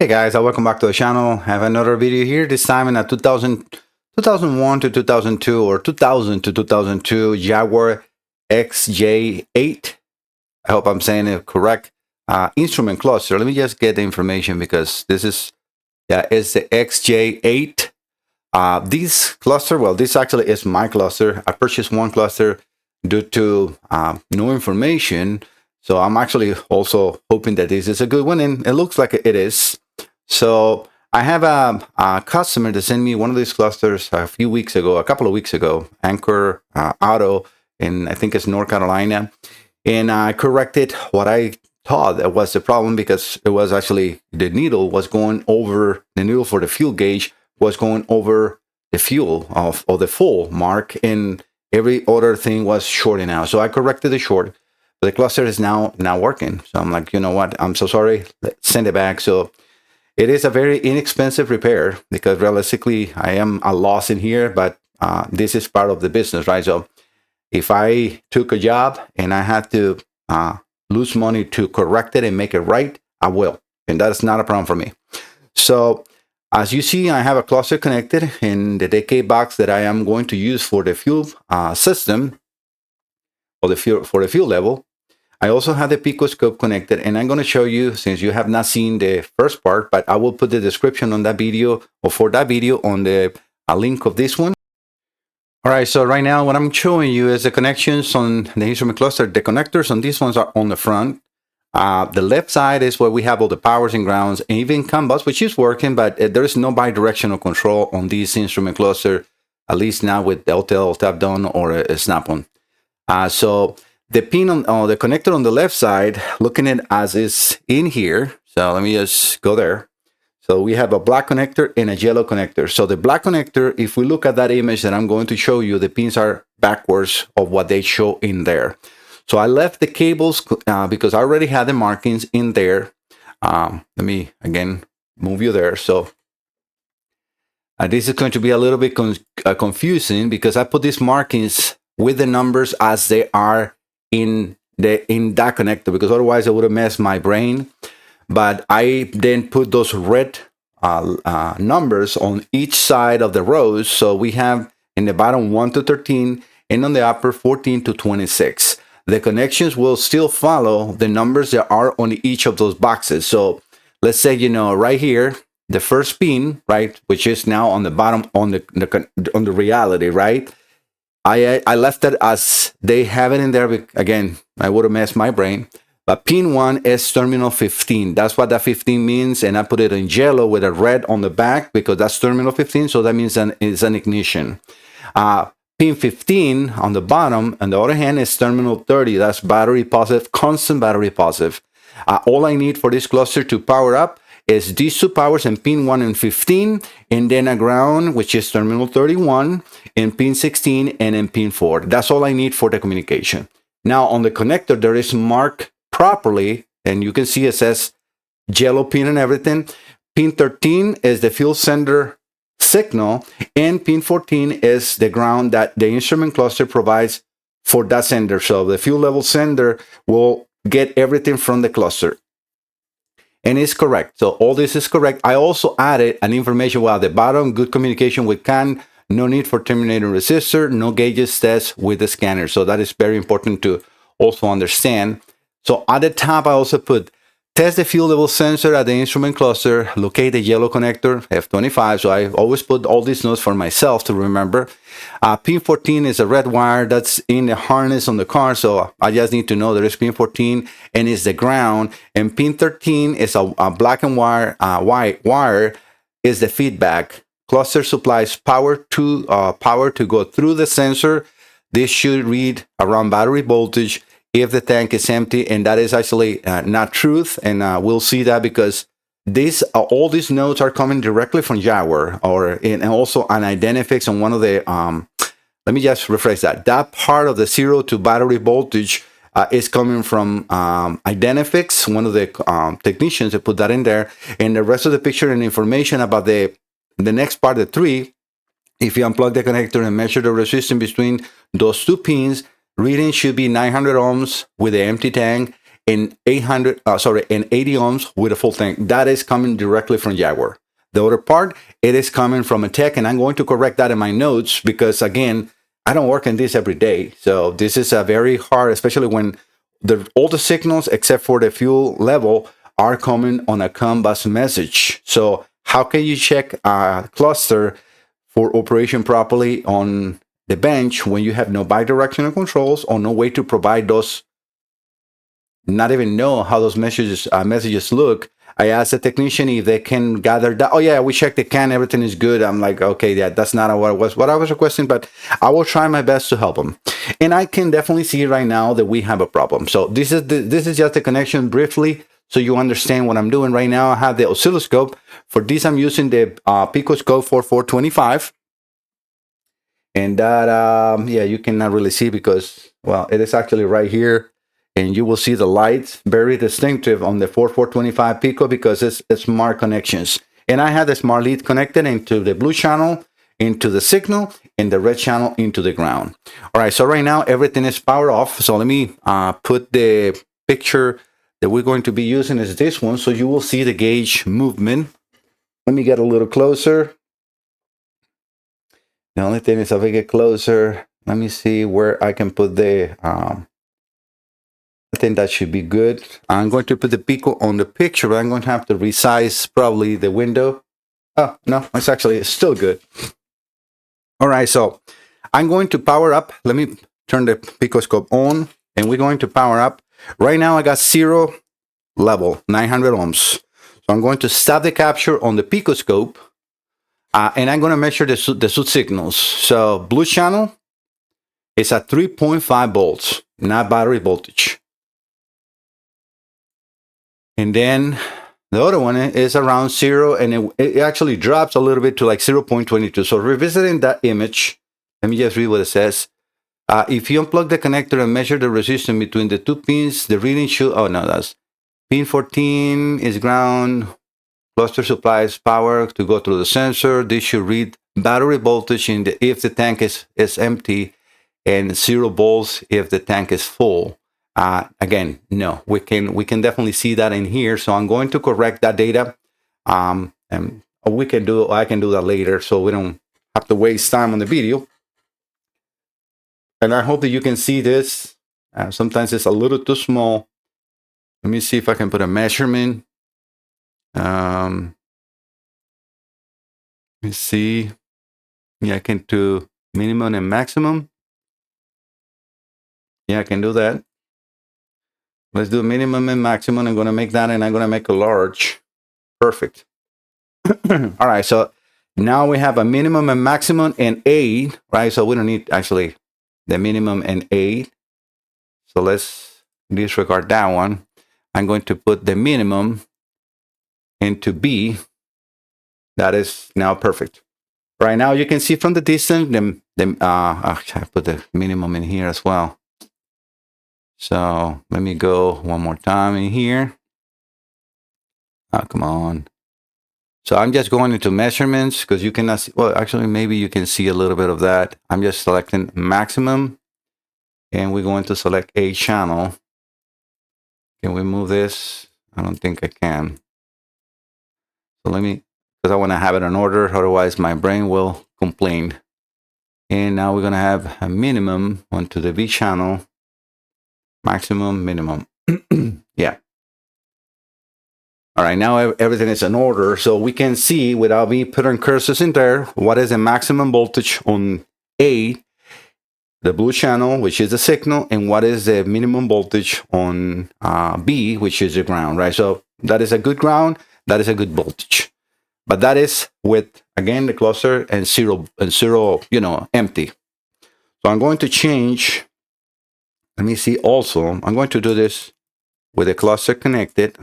Hey guys, welcome back to the channel. I have another video here, this time in a 2001 to 2002 or 2000 to 2002 Jaguar XJ8. I hope I'm saying it correct. Instrument cluster. Let me just get the information because this is, it's the XJ8. This cluster, well, this actually is my cluster. I purchased one cluster due to no information. So I'm actually also hoping that this is a good one, and it looks like it is. So I have a customer that sent me one of these clusters a couple of weeks ago, Anchor Auto, in I think it's North Carolina. And I corrected what I thought that was the problem, because it was actually the needle for the fuel gauge was going over the fuel of the full mark, and every other thing was shorting out. So I corrected the short, but the cluster is now working. So I'm like, you know what? I'm so sorry. Let's send it back. So it is a very inexpensive repair because realistically, I am a loss in here, but this is part of the business, right? So if I took a job and I had to lose money to correct it and make it right, I will. And that's not a problem for me. So as you see, I have a cluster connected in the decay box that I am going to use for the fuel system, or for the fuel level. I also have the picoscope connected, and I'm going to show you, since you have not seen the first part, but I will put the description on that video, or for that video, on the link of this one. All right, so right now what I'm showing you is the connections on the instrument cluster. The connectors on these ones are on the front. The left side is where we have all the powers and grounds, and even CAN bus, which is working, but there is no bidirectional control on this instrument cluster, at least not with LTL tap down or a snap-on. So the pin on the connector on the left side, looking at as is in here. So let me just go there. So we have a black connector and a yellow connector. So the black connector, if we look at that image that I'm going to show you, the pins are backwards of what they show in there. So I left the cables because I already had the markings in there. Let me again move you there. So this is going to be a little bit confusing because I put these markings with the numbers as they are in that connector, because otherwise it would have messed my brain. But I then put those red numbers on each side of the rows. So we have in the bottom 1 to 13 and on the upper 14 to 26. The connections will still follow the numbers that are on each of those boxes. So let's say, right here, the first pin, right, which is now on the bottom on the reality, right? I left it as they have it in there. Again, I would have messed my brain. But pin 1 is terminal 15. That's what that 15 means. And I put it in yellow with a red on the back because that's terminal 15. So that means it's an ignition. Pin 15 on the bottom, on the other hand, is terminal 30. That's battery positive, constant battery positive. All I need for this cluster to power up is these two powers in pin 1 and 15, and then a ground, which is terminal 31, in pin 16, and in pin 4. That's all I need for the communication. Now, on the connector, there is marked properly, and you can see it says yellow pin and everything. Pin 13 is the fuel sender signal, and pin 14 is the ground that the instrument cluster provides for that sender. So the fuel level sender will get everything from the cluster. And it's correct. So all this is correct. I also added an information at the bottom: good communication with CAN, no need for terminating resistor, no gauges test with the scanner. So that is very important to also understand. So at the top, I also put test the fuel level sensor at the instrument cluster, locate the yellow connector, F25. So I always put all these notes for myself to remember. Pin 14 is a red wire that's in the harness on the car. So I just need to know there is pin 14 and it's the ground. And pin 13 is a black and white wire is the feedback. Cluster supplies power to go through the sensor. This should read around battery voltage if the tank is empty, and that is actually not truth, and we'll see that because all these notes are coming directly from Jaguar, and also an Identifix on one of the let me just rephrase that part of the 0 to battery voltage is coming from Identifix, one of the technicians that put that in there, and the rest of the picture and information about the next part, the 3, if you unplug the connector and measure the resistance between those two pins, reading should be 900 ohms with the empty tank, and 800, and 80 ohms with a full tank. That is coming directly from Jaguar. The other part, it is coming from a tech, and I'm going to correct that in my notes because, again, I don't work in this every day. So this is a very hard, especially when all the signals except for the fuel level are coming on a COM bus message. So how can you check a cluster for operation properly on the bench when you have no bidirectional controls or no way to provide those, not even know how those messages look? I asked the technician if they can gather that. Oh yeah, we checked the can, everything is good. I'm like, okay, yeah, that's not what I was requesting, but I will try my best to help them. And I can definitely see right now that we have a problem. So this is just the connection briefly, so you understand what I'm doing right now. I have the oscilloscope. For this, I'm using the picoscope for 425. And that, yeah, you cannot really see because, well, it is actually right here. And you will see the lights very distinctive on the 425 Pico because it's smart connections. And I have the smart lead connected into the blue channel, into the signal, and the red channel into the ground. All right, so right now everything is powered off. So let me put the picture that we're going to be using is this one. So you will see the gauge movement. Let me get a little closer. The only thing is if I get closer, let me see where I can put the... I think that should be good. I'm going to put the Pico on the picture, but I'm going to have to resize probably the window. Oh, no, it's actually still good. All right, so I'm going to power up. Let me turn the picoscope on, and we're going to power up. Right now, I got 0 level, 900 ohms. So I'm going to stop the capture on the picoscope, and I'm going to measure the suit signals. So blue channel is at 3.5 volts, not battery voltage. And then the other one is around 0, and it actually drops a little bit to like 0.22. So revisiting that image, let me just read what it says. If you unplug the connector and measure the resistance between the 2 pins, the reading should, oh no, that's pin 14 is ground, cluster supplies power to go through the sensor. This should read battery voltage if the tank is empty, and 0 volts if the tank is full. Again, no, we can definitely see that in here. So I'm going to correct that data. And I can do that later, so we don't have to waste time on the video. And I hope that you can see this. Sometimes it's a little too small. Let me see if I can put a measurement. Let me see. Yeah, I can do minimum and maximum. Yeah, I can do that. Let's do minimum and maximum. I'm going to make that, and I'm going to make a large. Perfect. All right, so now we have a minimum and maximum and 8, right? So we don't need actually the minimum and 8. So let's disregard that one. I'm going to put the minimum into B. That is now perfect. Right now you can see from the distance, I put the minimum in here as well. So let me go one more time in here. Oh, come on. So I'm just going into measurements because you cannot see, well, actually, maybe you can see a little bit of that. I'm just selecting maximum, and we're going to select a channel. Can we move this? I don't think I can. So let me, because I want to have it in order, otherwise my brain will complain. And now we're going to have a minimum onto the B channel. Maximum, minimum. Yeah. All right, now everything is in order, so we can see without me putting cursors in there what is the maximum voltage on A, the blue channel, which is the signal, and what is the minimum voltage on B, which is the ground, right? So that is a good ground, that is a good voltage. But that is with, again, the cluster and zero, empty. So I'm going to change. Let me see also, I'm going to do this with the cluster connected.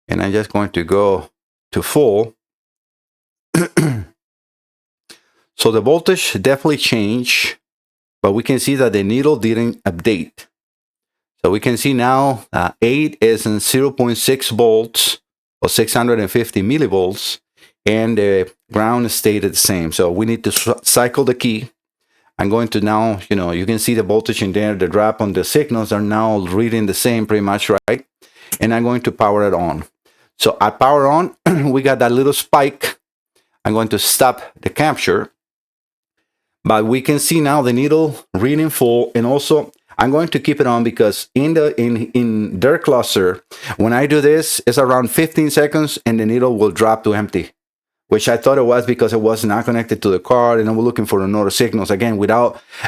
And I'm just going to go to full. So the voltage definitely changed, but we can see that the needle didn't update. So we can see now 8 is in 0.6 volts or 650 millivolts, and the ground stayed the same. So we need to cycle the key. I'm going to now, you can see the voltage in there, the drop on the signals are now reading the same pretty much, right? And I'm going to power it on. So I power on, we got that little spike. I'm going to stop the capture, but we can see now the needle reading full. And also I'm going to keep it on because in their cluster, when I do this, it's around 15 seconds and the needle will drop to empty, which I thought it was because it was not connected to the card and I was looking for another signals. Again,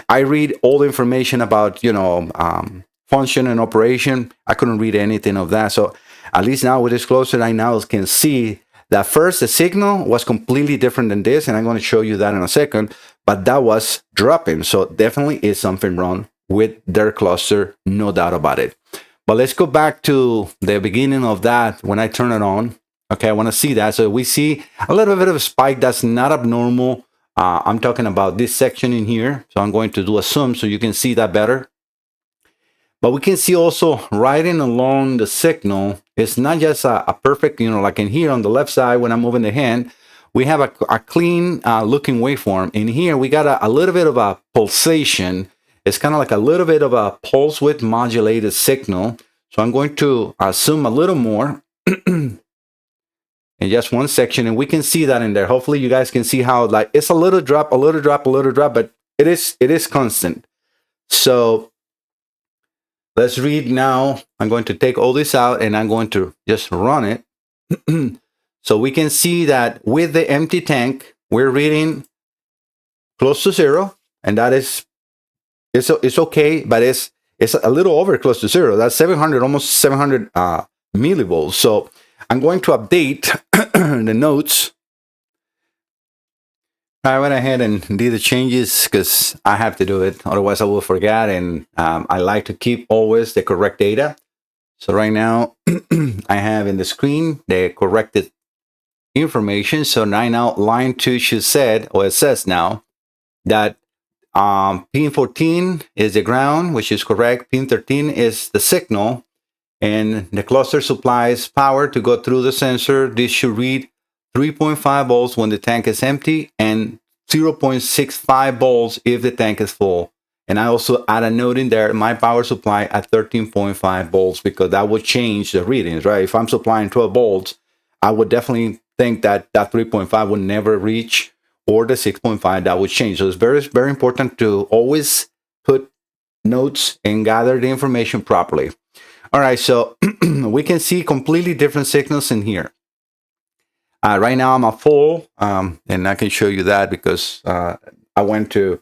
I read all the information about, function and operation. I couldn't read anything of that. So at least now with this cluster, I now can see that first the signal was completely different than this. And I'm going to show you that in a second, but that was dropping. So definitely is something wrong with their cluster, no doubt about it. But let's go back to the beginning of that when I turn it on. Okay, I want to see that. So we see a little bit of a spike that's not abnormal. I'm talking about this section in here. So I'm going to do a zoom so you can see that better. But we can see also riding along the signal, it's not just a perfect, like in here on the left side when I'm moving the hand, we have a clean looking waveform. In here, we got a little bit of a pulsation. It's kind of like a little bit of a pulse width modulated signal. So I'm going to zoom a little more in just one section, and we can see that in there. Hopefully you guys can see how like it's a little drop, a little drop, a little drop, but it is constant. So let's read now. I'm going to take all this out and I'm going to just run it. So we can see that with the empty tank, we're reading close to zero, and that is it's okay, but it's a little over close to zero. That's 700, almost 700 millivolts. So I'm going to update the notes. I went ahead and did the changes because I have to do it. Otherwise, I will forget. And I like to keep always the correct data. So right now, I have in the screen the corrected information. So now line 2 should said, or it says now, that pin 14 is the ground, which is correct. Pin 13 is the signal. And the cluster supplies power to go through the sensor. This should read 3.5 volts when the tank is empty and 0.65 volts if the tank is full. And I also add a note in there, my power supply at 13.5 volts, because that would change the readings, right? If I'm supplying 12 volts, I would definitely think that 3.5 would never reach, or the 6.5 that would change. So it's very, very important to always put notes and gather the information properly. All right, so we can see completely different signals in here. Right now I'm at full, and I can show you that because I went to,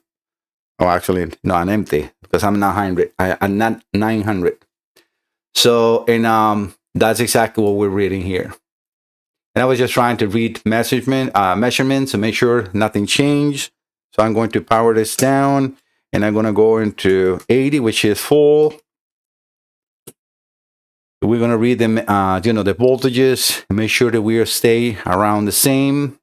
oh, actually, no, I'm empty because I'm not 900. I'm not 900. So, and that's exactly what we're reading here. And I was just trying to read measurements to make sure nothing changed. So I'm going to power this down, and I'm going to go into 80, which is full. We're going to read them, the voltages, and make sure that we stay around the same.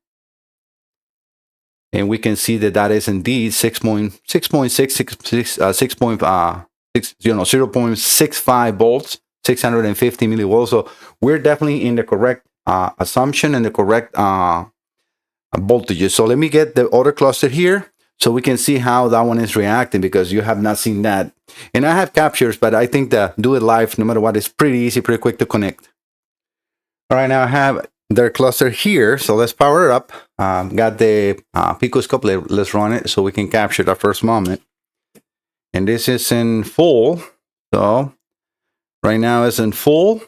And we can see that that is indeed 0.65 volts, 650 millivolts. So we're definitely in the correct assumption and the correct voltages. So let me get the other cluster here so we can see how that one is reacting, because you have not seen that. And I have captures, but I think that do it live, no matter what, is pretty easy, pretty quick to connect. All right, now I have their cluster here. So let's power it up. Got the picoscope. Let's run it so we can capture the first moment. And this is in full. So right now it's in full.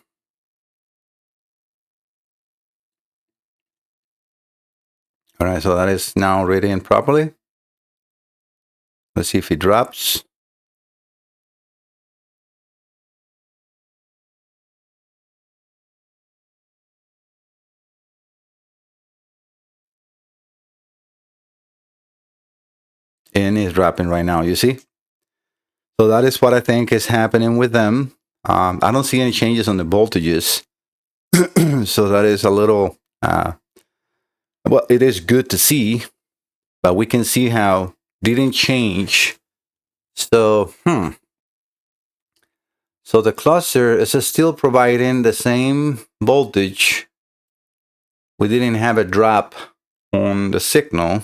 All right, so that is now reading properly. Let's see if it drops. And it's dropping right now, you see? So that is what I think is happening with them. I don't see any changes on the voltages. So that is a little, well, it is good to see, but we can see how didn't change. So, So the cluster is still providing the same voltage. We didn't have a drop on the signal.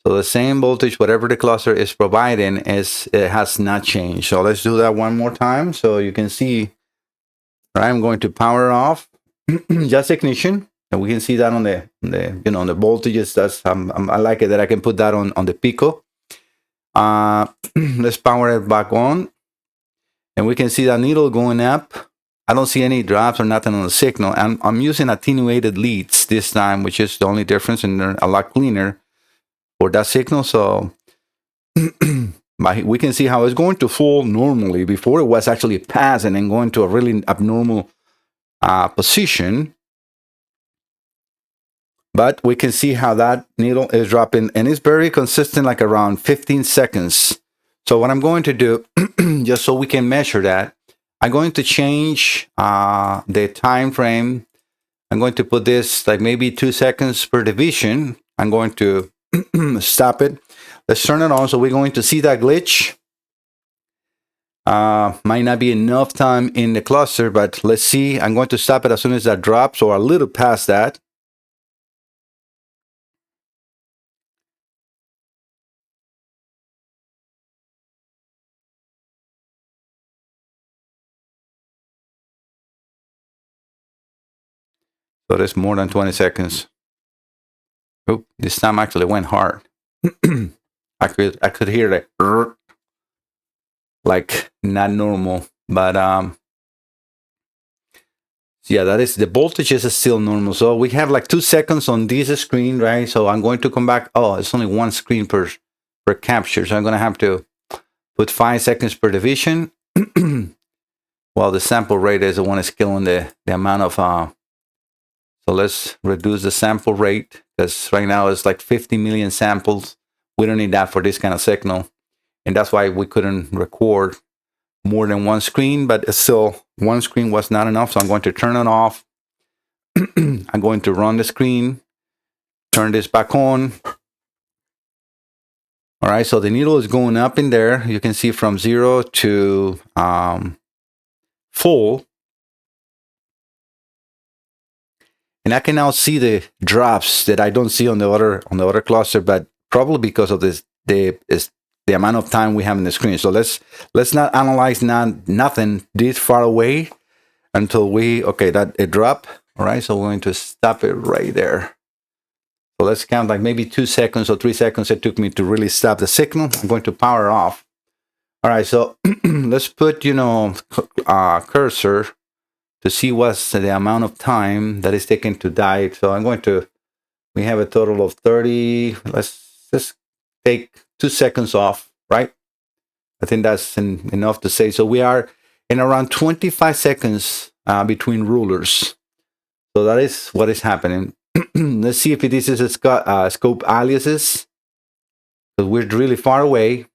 So the same voltage, whatever the cluster is providing, it has not changed. So let's do that one more time so you can see. Right, I'm going to power off just ignition, and we can see that on the on the voltages. That's I like it that I can put that on the pico. Let's power it back on, and we can see that needle going up. I don't see any drops or nothing on the signal. And I'm using attenuated leads this time, which is the only difference, and they're a lot cleaner for that signal. So we can see how it's going to fall normally. Before it was actually passing and going to a really abnormal position. But we can see how that needle is dropping, and it's very consistent, like around 15 seconds. So what I'm going to do, just so we can measure that, I'm going to change the time frame. I'm going to put this like maybe 2 seconds per division. I'm going to stop it. Let's turn it on. So we're going to see that glitch. Might not be enough time in the cluster, but let's see. I'm going to stop it as soon as that drops, or a little past that. So that's more than 20 seconds. Oh, this time actually went hard. I could hear that, like not normal, but yeah, that is, the voltage is still normal. So we have like 2 seconds on this screen, right? So I'm going to come back. Oh, it's only 1 screen per capture, so I'm going to have to put 5 seconds per division. Well, the sample rate is the one is killing the amount of so let's reduce the sample rate, because right now it's like 50 million samples. We don't need that for this kind of signal. And that's why we couldn't record more than 1 screen, but still 1 screen was not enough. So I'm going to turn it off. I'm going to run the screen, turn this back on. All right, so the needle is going up in there. You can see from 0 to full. And I can now see the drops that I don't see on the other cluster, but probably because of this the amount of time we have in the screen. So let's not analyze nothing this far away until that it dropped. All right, so we're going to stop it right there. So let's count like maybe 2 seconds or 3 seconds it took me to really stop the signal. I'm going to power off. All right, so let's put cursor to see what's the amount of time that is taken to die. So I'm going to, we have a total of 30. Let's just take 2 seconds off, right? I think that's enough to say. So we are in around 25 seconds between rulers. So that is what is happening. Let's see if this is a scope aliases, because we're really far away,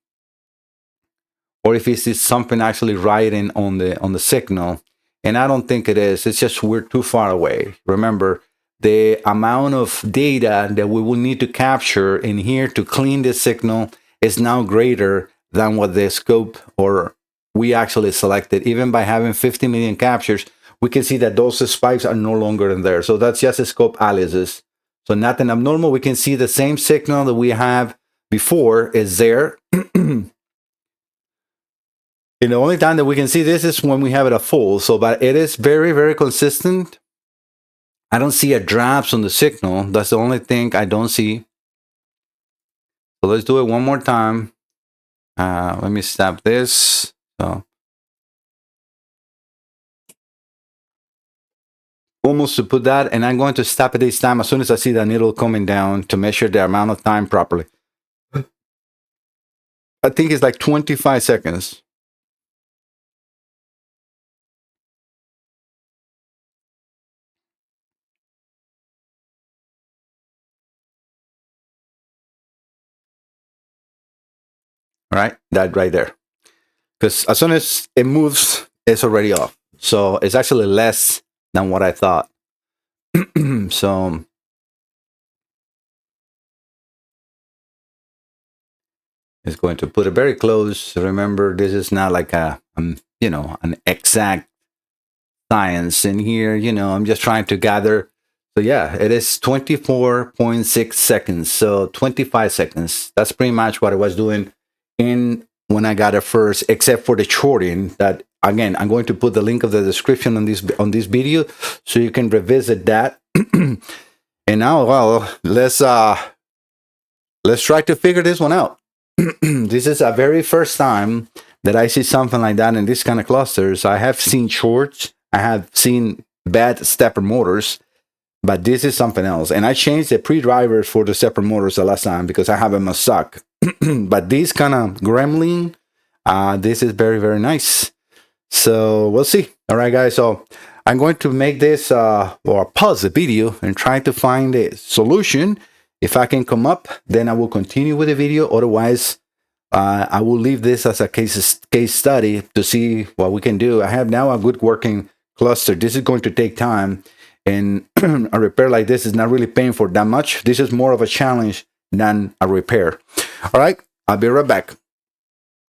or if this is something actually writing on the signal. And I don't think it is. It's just we're too far away. Remember, the amount of data that we will need to capture in here to clean this signal is now greater than what the scope or we actually selected. Even by having 50 million captures, we can see that those spikes are no longer in there. So that's just a scope aliases. So nothing abnormal. We can see the same signal that we have before is there. And the only time that we can see this is when we have it at full. So, but it is very, very consistent. I don't see a drops on the signal. That's the only thing I don't see. So let's do it one more time. Let me stop this. So almost to put that, and I'm going to stop it this time as soon as I see the needle coming down to measure the amount of time properly. I think it's like 25 seconds. All right, that right there. Because as soon as it moves, it's already off. So it's actually less than what I thought. So it's going to put it very close. Remember, this is not like an exact science in here. I'm just trying to gather So yeah, it is 24.6 seconds. So 25 seconds. That's pretty much what I was doing in when I got it first, except for the shorting. That again, I'm going to put the link of the description on this video so you can revisit that. And now, well, let's try to figure this one out. This is a very first time that I see something like that in this kind of clusters. I have seen shorts, I have seen bad stepper motors, but this is something else. And I changed the pre-drivers for the stepper motors the last time because I have them a suck. But this kind of gremlin, this is very, very nice. So we'll see. All right, guys. So I'm going to make this or pause the video and try to find a solution. If I can come up, then I will continue with the video. Otherwise, I will leave this as a case study to see what we can do. I have now a good working cluster. This is going to take time, and a repair like this is not really paying for that much. This is more of a challenge than a repair. All right, I'll be right back.